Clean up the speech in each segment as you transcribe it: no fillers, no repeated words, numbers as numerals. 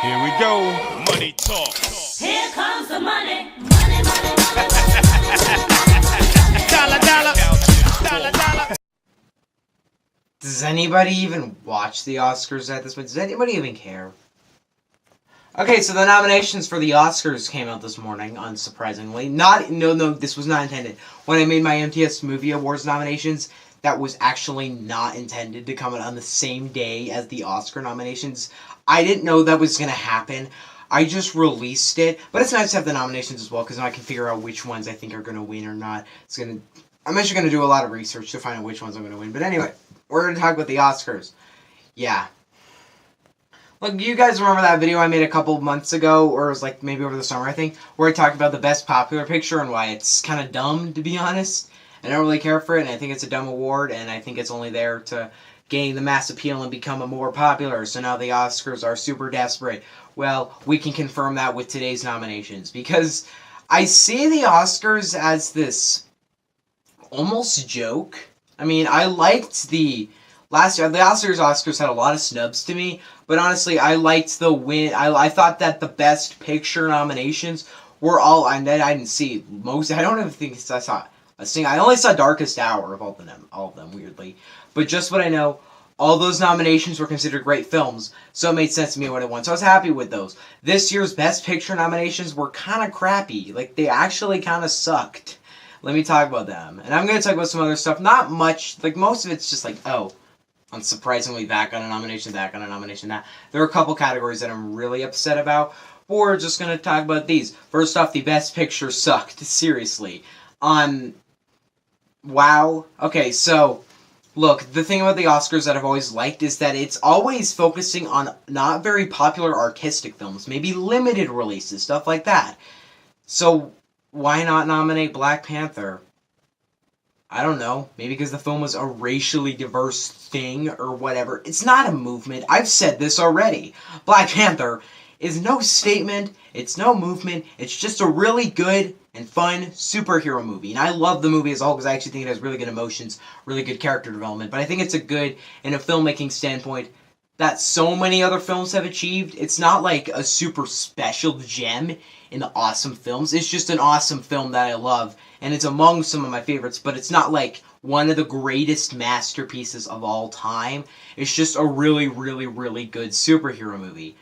Here we go. Money talk. Here comes the money. Money, money, money, Dollar, dollar. Dollar, dollar. Does anybody even watch the Oscars at this point? Does anybody even care? Okay, so the nominations for the Oscars came out this morning, unsurprisingly. No, this was not intended. When I made my MTS Movie Awards nominations, that was actually not intended to come out on the same day as the Oscar nominations. I didn't know that was going to happen. I just released it, but it's nice to have the nominations as well, because now I can figure out which ones I think are going to win or not. I'm actually going to do a lot of research to find out which ones I'm going to win. But anyway, we're going to talk about the Oscars. Yeah. Look, you guys remember that video I made a couple months ago, or it was like maybe over the summer, I think, where I talked about the best popular picture and why it's kind of dumb, to be honest. I don't really care for it, and I think it's a dumb award, and I think it's only there to gain the mass appeal and become a more popular, so now the Oscars are super desperate. Well, we can confirm that with today's nominations, because I see the Oscars as this almost joke. I mean, I liked the last year. The Oscars had a lot of snubs to me, but honestly, I liked the win. I thought that the Best Picture nominations were all. I didn't see most. I don't even think I saw a single. I only saw Darkest Hour of all of them, weirdly. But just what I know, all those nominations were considered great films, so it made sense to me what it won. So I was happy with those. This year's Best Picture nominations were kind of crappy. Like, they actually kind of sucked. Let me talk about them. And I'm going to talk about some other stuff. Not much. Like, most of it's just like, oh, unsurprisingly, that got a nomination, that got a nomination, that. There are a couple categories that I'm really upset about. But we're just going to talk about these. First off, the Best Picture sucked. Seriously. Wow. Okay, so, look, the thing about the Oscars that I've always liked is that it's always focusing on not very popular artistic films. Maybe limited releases, stuff like that. So, why not nominate Black Panther? I don't know. Maybe because the film was a racially diverse thing or whatever. It's not a movement. I've said this already. Black Panther is no statement. It's no movement. It's just a really good and fun superhero movie. And I love the movie as a whole because I actually think it has really good emotions, really good character development. But I think it's a good, in a filmmaking standpoint, that so many other films have achieved. It's not like a super special gem in the awesome films. It's just an awesome film that I love. And it's among some of my favorites. But it's not like one of the greatest masterpieces of all time. It's just a really, really, really good superhero movie.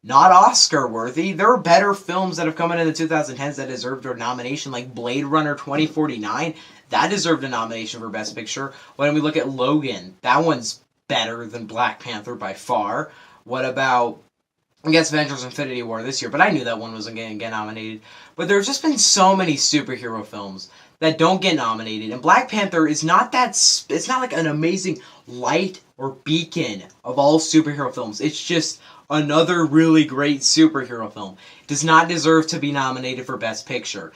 Not Oscar-worthy. There are better films that have come out in the 2010s that deserved a nomination, like Blade Runner 2049. That deserved a nomination for Best Picture. When we look at Logan, that one's better than Black Panther by far. What about, I guess, Avengers Infinity War this year? But I knew that one wasn't going to get nominated. But there have just been so many superhero films that don't get nominated. And Black Panther is not that, it's not like an amazing light or beacon of all superhero films. It's just another really great superhero film. It does not deserve to be nominated for Best Picture.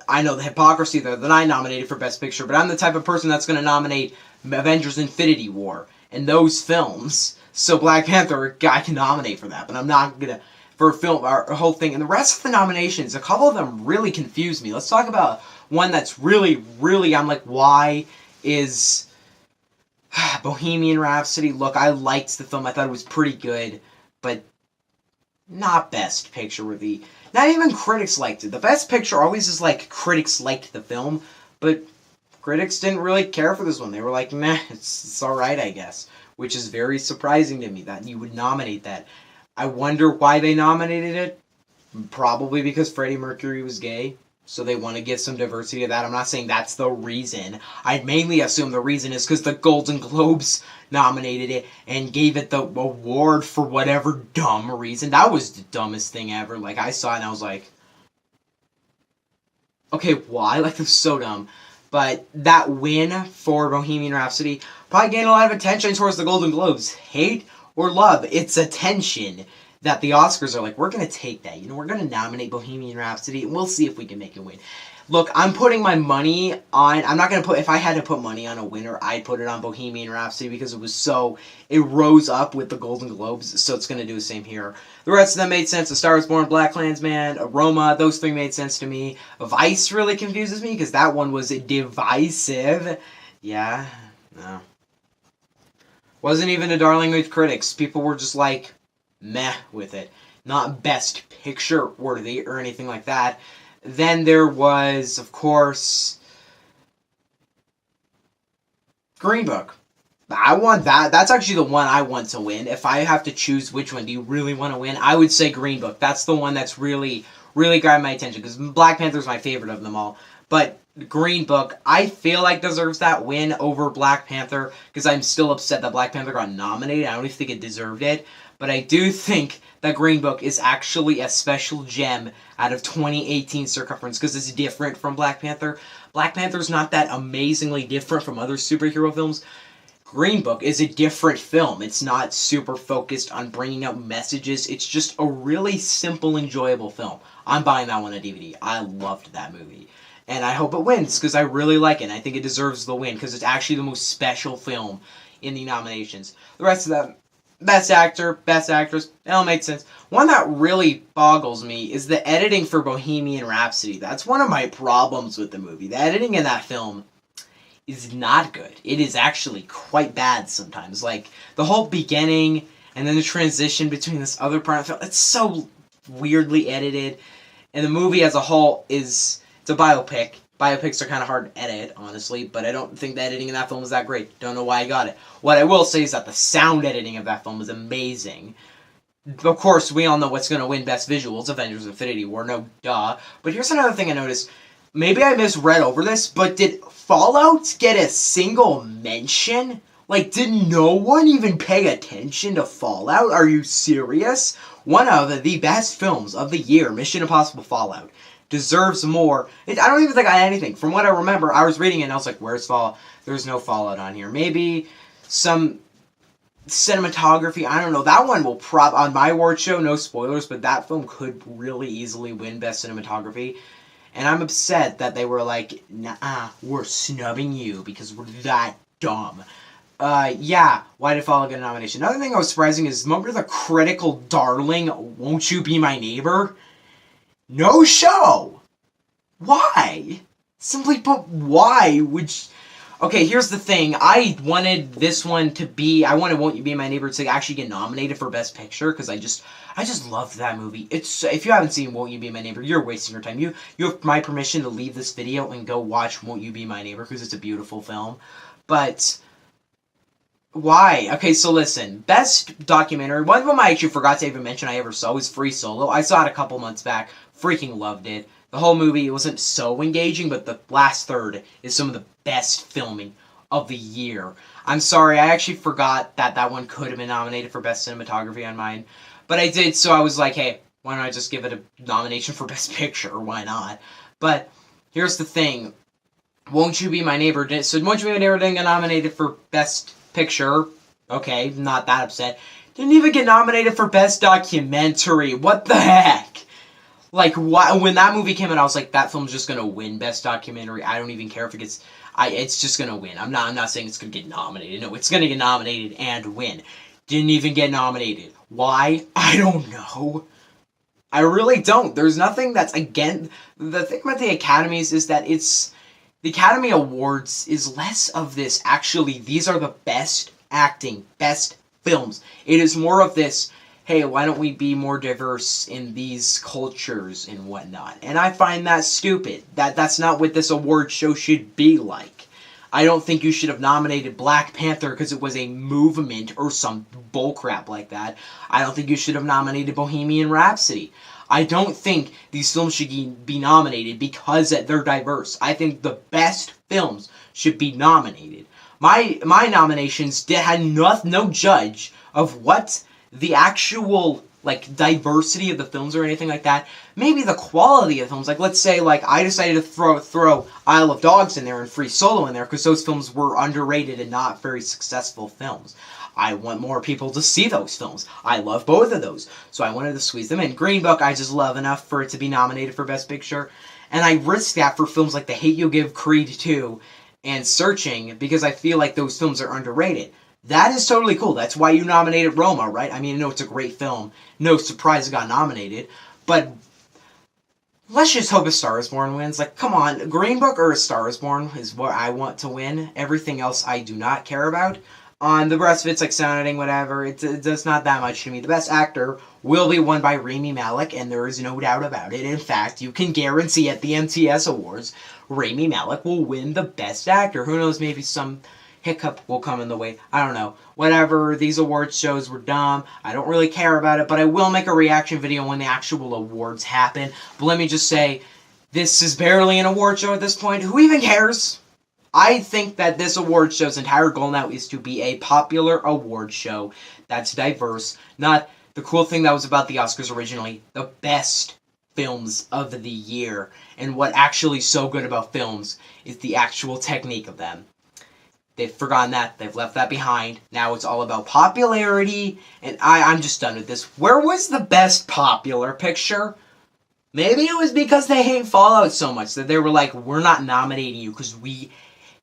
I know the hypocrisy there that I nominated for Best Picture, but I'm the type of person that's going to nominate Avengers Infinity War and those films. So Black Panther, I can nominate for that, but I'm not going to, for a film, our whole thing. And the rest of the nominations, a couple of them really confuse me. Let's talk about one that's really, really, I'm like, why is Bohemian Rhapsody? Look, I liked the film. I thought it was pretty good, but not Best Picture worthy. Not even critics liked it. The Best Picture always is like critics liked the film, but critics didn't really care for this one. They were like, meh, it's alright, I guess. Which is very surprising to me that you would nominate that. I wonder why they nominated it. Probably because Freddie Mercury was gay. So they want to give some diversity to that. I'm not saying that's the reason. I'd mainly assume the reason is because the Golden Globes nominated it and gave it the award for whatever dumb reason. That was the dumbest thing ever. Like, I saw it and I was like, okay, why? Like, it was so dumb. But that win for Bohemian Rhapsody probably gained a lot of attention towards the Golden Globes. Hate or love, it's attention that the Oscars are like, we're going to take that. You know, we're going to nominate Bohemian Rhapsody, and we'll see if we can make it win. Look, I'm putting my money on, I'm not going to put, if I had to put money on a winner, I'd put it on Bohemian Rhapsody because it rose up with the Golden Globes, so it's going to do the same here. The rest of them made sense. A Star is Born, BlacKkKlansman, Aroma, those three made sense to me. Vice really confuses me because that one was divisive. Yeah, no. Wasn't even a darling with critics. People were just like, meh with it. Not Best Picture worthy or anything like that. Then there was, of course, Green Book. I want that. That's actually the one I want to win. If I have to choose which one do you really want to win, I would say Green Book. That's the one that's really, really grabbed my attention, because Black Panther's my favorite of them all. But Green Book, I feel like deserves that win over Black Panther, because I'm still upset that Black Panther got nominated. I don't even think it deserved it. But I do think that Green Book is actually a special gem out of 2018 circumference, because it's different from Black Panther. Black Panther's not that amazingly different from other superhero films. Green Book is a different film. It's not super focused on bringing out messages. It's just a really simple, enjoyable film. I'm buying that one on DVD. I loved that movie. And I hope it wins, because I really like it. And I think it deserves the win, because it's actually the most special film in the nominations. The rest of them, Best Actor, Best Actress, it all makes sense. One that really boggles me is the editing for Bohemian Rhapsody. That's one of my problems with the movie. The editing in that film is not good. It is actually quite bad sometimes. Like, the whole beginning, and then the transition between this other part of the film, it's so weirdly edited. And the movie as a whole it's a biopic. Biopics are kind of hard to edit, honestly, but I don't think the editing in that film is that great. Don't know why I got it. What I will say is that the sound editing of that film is amazing. Of course, we all know what's going to win Best Visuals, Avengers Infinity War, no duh. But here's another thing I noticed. Maybe I misread over this, but did Fallout get a single mention? Like, did no one even pay attention to Fallout? Are you serious? One of the best films of the year, Mission Impossible Fallout, deserves more. I don't even think I had anything. From what I remember, I was reading it and I was like, where's Fallout? There's no Fallout on here. Maybe some cinematography, I don't know. That one will on my award show, no spoilers, but that film could really easily win Best Cinematography. And I'm upset that they were like, nah, we're snubbing you because we're that dumb. Yeah, why did Fallout get a nomination? Another thing I was surprising is, remember the critical darling, Won't You Be My Neighbor? No show! Why? Simply put, why would you... Okay, here's the thing. I wanted this one to be... I wanted Won't You Be My Neighbor to actually get nominated for Best Picture, because I just loved that movie. If you haven't seen Won't You Be My Neighbor, you're wasting your time. You have my permission to leave this video and go watch Won't You Be My Neighbor, because it's a beautiful film. But... why? Okay, so listen. Best documentary. One of them I actually forgot to even mention I ever saw was Free Solo. I saw it a couple months back. Freaking loved it. The whole movie, it wasn't so engaging, but the last third is some of the best filming of the year. I'm sorry, I actually forgot that that one could have been nominated for Best Cinematography on mine. But I did, so I was like, hey, why don't I just give it a nomination for Best Picture? Why not? But here's the thing. Won't You Be My Neighbor? So Won't You Be My Neighbor didn't get nominated for Best Picture. Okay, not that upset. Didn't even get nominated for Best Documentary. What the heck? Like, when that movie came out, I was like, that film's just gonna win Best Documentary. I don't even care if it gets... it's just gonna win. I'm not saying it's gonna get nominated. No, it's gonna get nominated and win. Didn't even get nominated. Why? I don't know. I really don't. There's nothing that's... Again, the thing about the Academies is that it's... The Academy Awards is less of this, actually, these are the best acting, best films. It is more of this... hey, why don't we be more diverse in these cultures and whatnot? And I find that stupid. That's not what this award show should be like. I don't think you should have nominated Black Panther because it was a movement or some bullcrap like that. I don't think you should have nominated Bohemian Rhapsody. I don't think these films should be nominated because they're diverse. I think the best films should be nominated. My nominations had no judge of what the actual, like, diversity of the films or anything like that. Maybe the quality of films. Like, let's say, like, I decided to throw Isle of Dogs in there and Free Solo in there because those films were underrated and not very successful films. I want more people to see those films. I love both of those. So I wanted to squeeze them in. Green Book, I just love enough for it to be nominated for Best Picture. And I risk that for films like The Hate You Give, Creed 2, and Searching because I feel like those films are underrated. That is totally cool. That's why you nominated Roma, right? I mean, I know it's a great film. No surprise it got nominated. But let's just hope A Star Is Born wins. Like, come on. Green Book or A Star Is Born is what I want to win. Everything else I do not care about. On the rest of it's like sounding whatever. It's not that much to me. The best actor will be won by Rami Malek, and there is no doubt about it. In fact, you can guarantee at the MTS Awards, Rami Malek will win the best actor. Who knows? Maybe some hiccup will come in the way. I don't know. Whatever. These awards shows were dumb. I don't really care about it, but I will make a reaction video when the actual awards happen. But let me just say, this is barely an award show at this point. Who even cares? I think that this award show's entire goal now is to be a popular award show that's diverse. Not the cool thing that was about the Oscars originally, the best films of the year. And what actually is so good about films is the actual technique of them. They've forgotten that. They've left that behind. Now it's all about popularity. And I'm just done with this. Where was the best popular picture? Maybe it was because they hate Fallout so much that they were like, we're not nominating you because we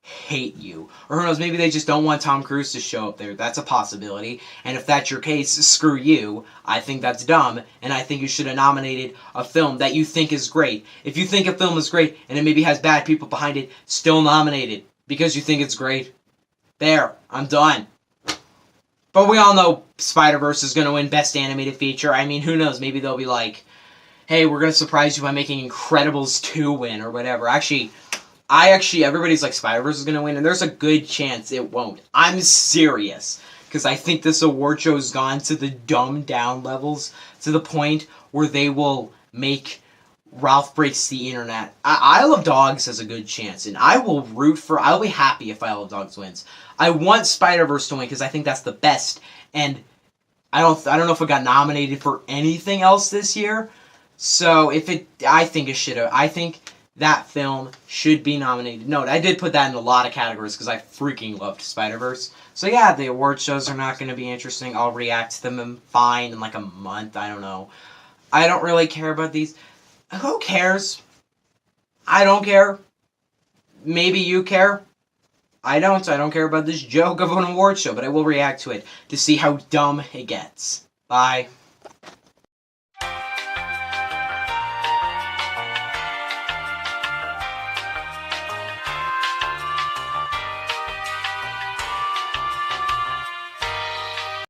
hate you. Or who knows, maybe they just don't want Tom Cruise to show up there. That's a possibility. And if that's your case, screw you. I think that's dumb. And I think you should have nominated a film that you think is great. If you think a film is great and it maybe has bad people behind it, still nominate it because you think it's great. There. I'm done. But we all know Spider-Verse is going to win Best Animated Feature. I mean, who knows? Maybe they'll be like, hey, we're going to surprise you by making Incredibles 2 win or whatever. Everybody's like Spider-Verse is going to win, and there's a good chance it won't. I'm serious. Because I think this award show has gone to the dumbed down levels to the point where they will make Ralph Breaks the Internet. Isle of Dogs has a good chance, and I'll be happy if Isle of Dogs wins. I want Spider-Verse to win because I think that's the best, and I don't know if it got nominated for anything else this year. So I think that film should be nominated. No, I did put that in a lot of categories because I freaking loved Spider-Verse. So yeah, the award shows are not going to be interesting. I'll react to them fine in like a month. I don't know. I don't really care about these. Who cares? I don't care. Maybe you care. I don't. I don't care about this joke of an award show, but I will react to it to see how dumb it gets. Bye.